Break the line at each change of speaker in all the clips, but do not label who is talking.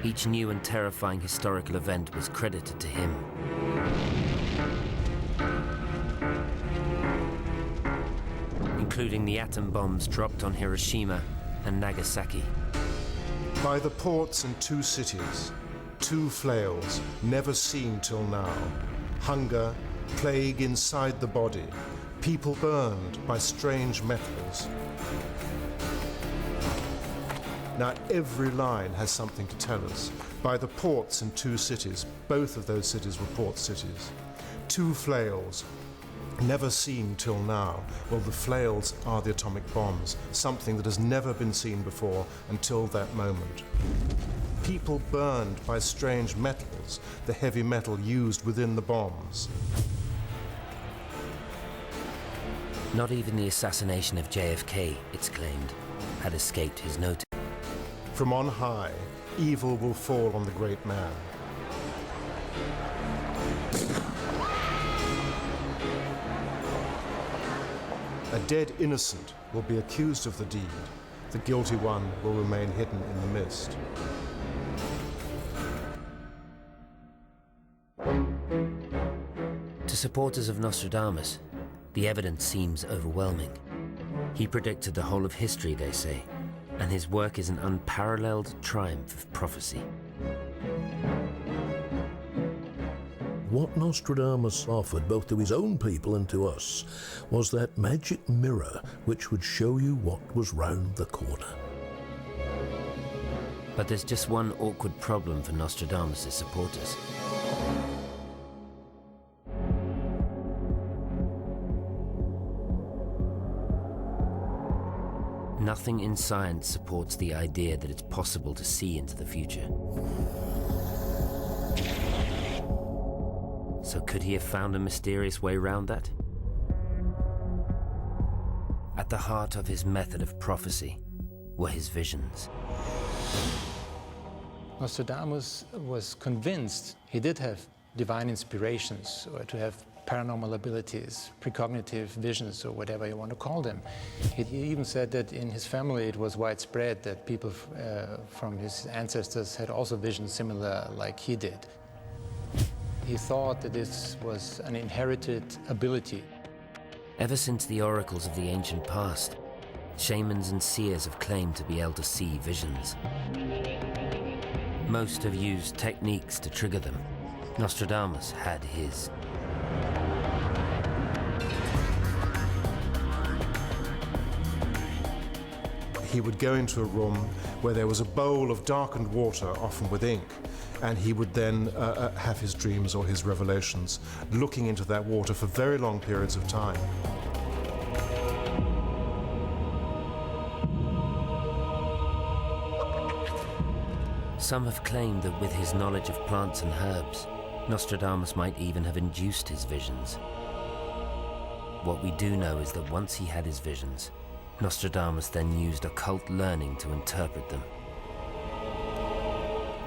Each new and terrifying historical event was credited to him. Including the atom bombs dropped on Hiroshima and Nagasaki.
By the ports in 2 cities, 2 flails, never seen till now. Hunger, plague inside the body, people burned by strange metals. Now every line has something to tell us. By the ports in 2 cities, both of those cities were port cities. 2 flails, never seen till now. Well, the flails are the atomic bombs, something that has never been seen before until that moment. People burned by strange metals, the heavy metal used within the bombs.
Not even the assassination of JFK, it's claimed, had escaped his notice.
From on high, evil will fall on the great man. A dead innocent will be accused of the deed. The guilty one will remain hidden in the mist.
To supporters of Nostradamus, the evidence seems overwhelming. He predicted the whole of history, they say, and his work is an unparalleled triumph of prophecy.
What Nostradamus offered both to his own people and to us was that magic mirror which would show you what was round the corner.
But there's just one awkward problem for Nostradamus' supporters. Nothing in science supports the idea that it's possible to see into the future. So could he have found a mysterious way round that? At the heart of his method of prophecy were his visions.
Nostradamus was convinced he did have divine inspirations, or to have paranormal abilities, precognitive visions, or whatever you want to call them. He even said that in his family it was widespread that people from his ancestors had also visions similar like he did. He thought that this was an inherited ability.
Ever since the oracles of the ancient past, shamans and seers have claimed to be able to see visions. Most have used techniques to trigger them. Nostradamus had his.
He would go into a room where there was a bowl of darkened water, often with ink, and he would then have his dreams or his revelations, looking into that water for very long periods of time.
Some have claimed that with his knowledge of plants and herbs, Nostradamus might even have induced his visions. What we do know is that once he had his visions, Nostradamus then used occult learning to interpret them.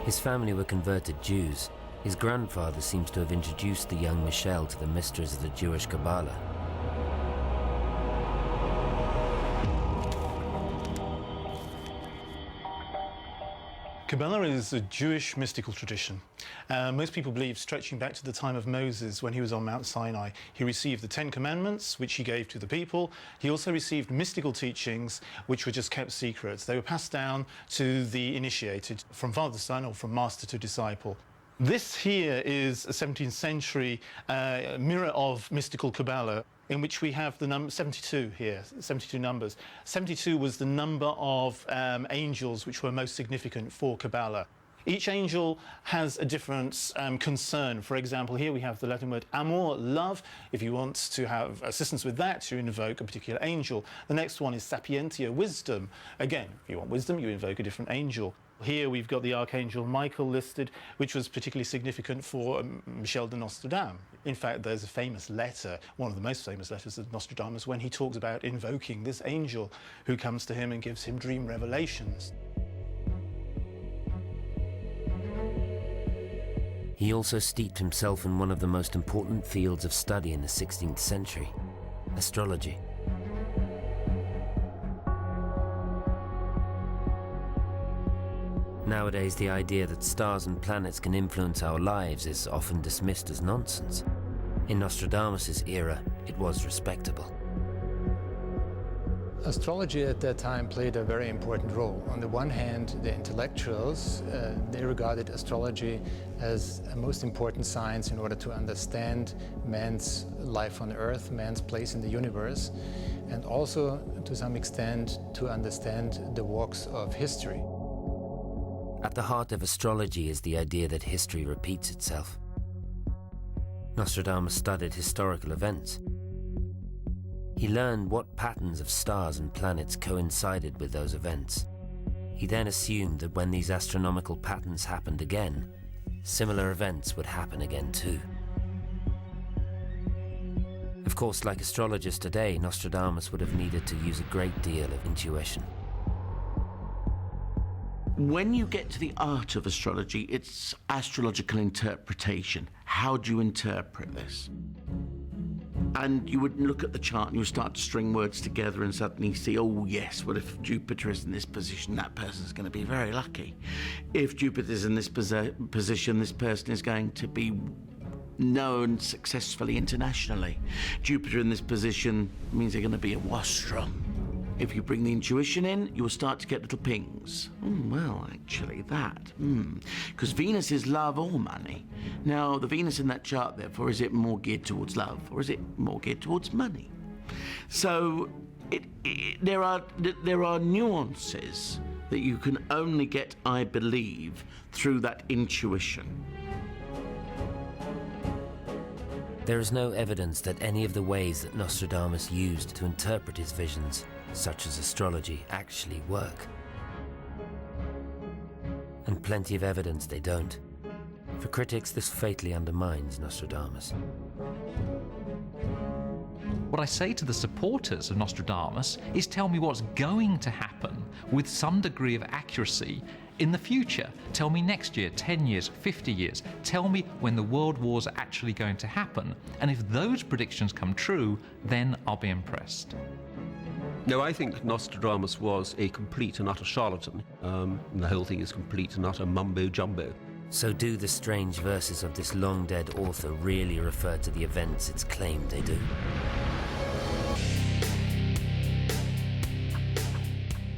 His family were converted Jews. His grandfather seems to have introduced the young Michel to the mysteries of the Jewish Kabbalah.
Kabbalah is a Jewish mystical tradition. Most people believe stretching back to the time of Moses when he was on Mount Sinai. He received the 10 Commandments, which he gave to the people. He also received mystical teachings, which were just kept secrets. They were passed down to the initiated, from father to son or from master to disciple. This here is a 17th century mirror of mystical Kabbalah, in which we have the number 72 here, 72 numbers. 72 was the number of angels which were most significant for Kabbalah. Each angel has a different concern. For example, here we have the Latin word amor, love. If you want to have assistance with that, you invoke a particular angel. The next one is sapientia, wisdom. Again, if you want wisdom, you invoke a different angel. Here we've got the Archangel Michael listed, which was particularly significant for Michel de Nostradams. In fact, there's a famous letter, one of the most famous letters of Nostradamus, when he talks about invoking this angel who comes to him and gives him dream revelations.
He also steeped himself in one of the most important fields of study in the 16th century, astrology. Nowadays, the idea that stars and planets can influence our lives is often dismissed as nonsense. In Nostradamus' era, it was respectable.
Astrology at that time played a very important role. On the one hand, the intellectuals, they regarded astrology as a most important science in order to understand man's life on Earth, man's place in the universe, and also, to some extent, to understand the walks of history.
At the heart of astrology is the idea that history repeats itself. Nostradamus studied historical events. He learned what patterns of stars and planets coincided with those events. He then assumed that when these astronomical patterns happened again, similar events would happen again too. Of course, like astrologers today, Nostradamus would have needed to use a great deal of intuition.
When you get to the art of astrology, it's astrological interpretation. How do you interpret this? And you would look at the chart and you start to string words together and suddenly see, oh yes, well if Jupiter is in this position, that person's going to be very lucky. If Jupiter is in this position, this person is going to be known successfully internationally. Jupiter in this position means they're going to be a wastrum. If you bring the intuition in, you will start to get little pings. Well, actually that. Because Venus is love or money. Now, the Venus in that chart, therefore, is it more geared towards love or is it more geared towards money? So there are nuances that you can only get, I believe, through that intuition.
There is no evidence that any of the ways that Nostradamus used to interpret his visions, such as astrology, actually work. And plenty of evidence they don't. For critics, this fatally undermines Nostradamus.
What I say to the supporters of Nostradamus is tell me what's going to happen with some degree of accuracy in the future. Tell me next year, 10 years, 50 years. Tell me when the world wars are actually going to happen. And if those predictions come true, then I'll be impressed.
No, I think Nostradamus was a complete and utter charlatan. The whole thing is complete and utter mumbo-jumbo.
So do the strange verses of this long-dead author really refer to the events it's claimed they do?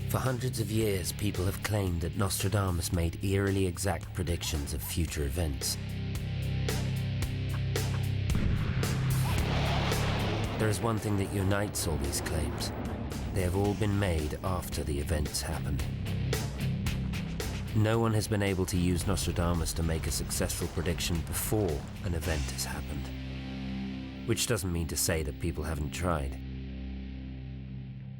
For hundreds of years, people have claimed that Nostradamus made eerily exact predictions of future events. There is one thing that unites all these claims. They have all been made after the events happened. No one has been able to use Nostradamus to make a successful prediction before an event has happened. Which doesn't mean to say that people haven't tried.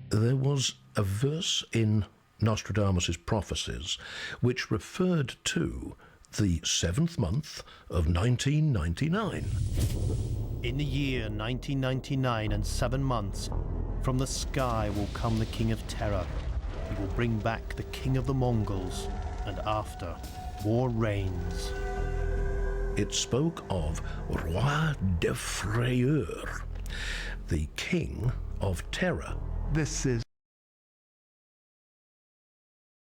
There was a verse in Nostradamus' prophecies which referred to the 7th month of 1999.
In the year 1999 and 7 months, from the sky will come the King of Terror. He will bring back the King of the Mongols, and after, war reigns.
It spoke of Roi de Frayeur, the King of Terror.
This is